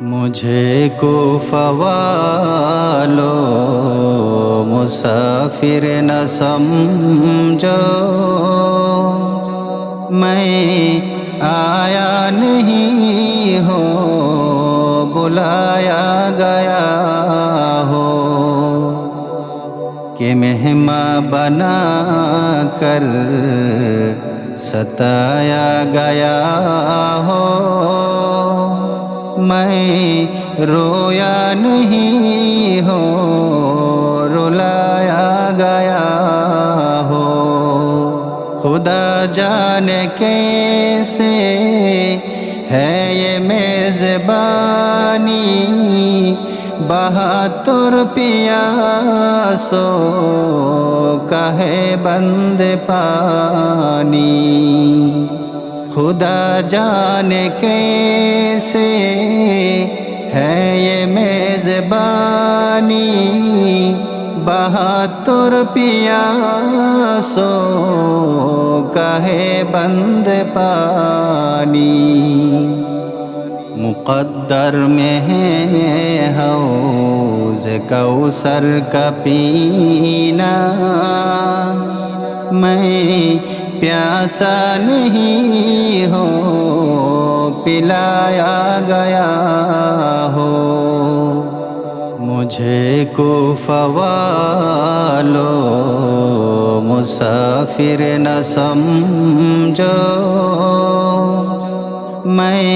مجھے کوفہ والو مسافر نہ سمجھو، میں آیا نہیں ہوں بلایا گیا ہو، کہ مہماں بنا کر ستایا گیا ہو، میں رویا نہیں ہوں رلایا گیا ہو۔ خدا جانے کیسے ہے یہ میزبانی، بہاتر پیاسوں کا ہے بند پانی۔ خدا جانے کیسے ہے یہ میزبانی، بہاتر پیاسوں کا ہے بند پانی۔ مقدر میں ہے حوض کوثر کا پینا، میں پیاسا نہیں ہوں پلایا گیا ہو۔ مجھے کوفہ والو مسافر نہ سمجھو، میں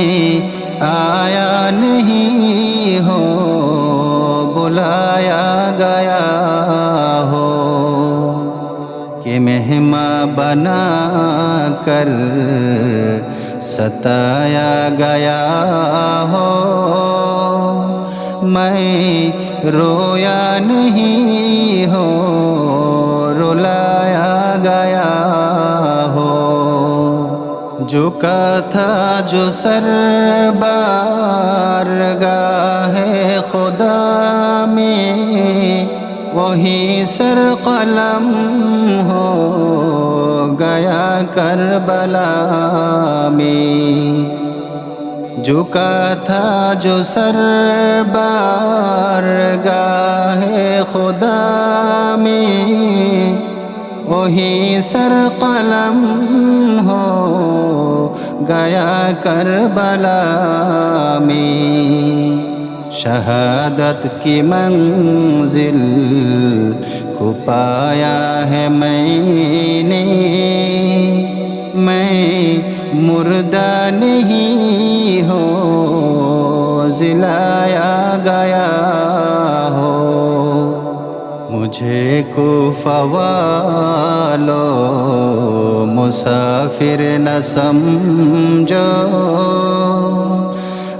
آیا نہیں ہوں بلایا گیا ہو، کہ مہماں بنا کر ستایا گیا ہو، میں رویا نہیں ہوں رلایا گیا ہو۔ جھکا تھا جو سر بارگاہ خدا میں، وہی سر قلم ہو گیا کربلا میں۔ جھکا تھا جو سر بارگاہ خدا میں، وہی سر قلم ہو گیا کربلا میں۔ شہادت کی منزل کو پایا ہے میں نے، میں مردہ نہیں ہوں جلایا گیا ہو۔ مجھے کوفہ والو مسافر نہ سمجھو،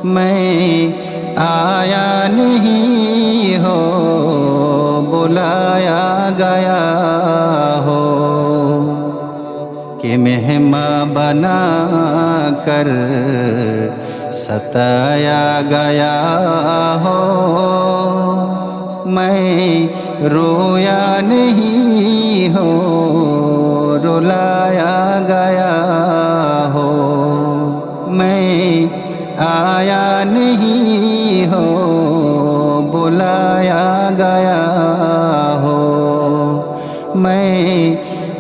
میں آیا نہیں ہوں بلایا گیا ہو، کہ مہماں بنا کر ستایا گیا ہو، میں رویا نہیں ہوں رلایا گیا ہو، میں آیا نہیں ہوں بلایا گیا ہو، میں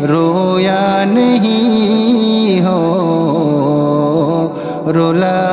رویا نہیں ہوں رلایا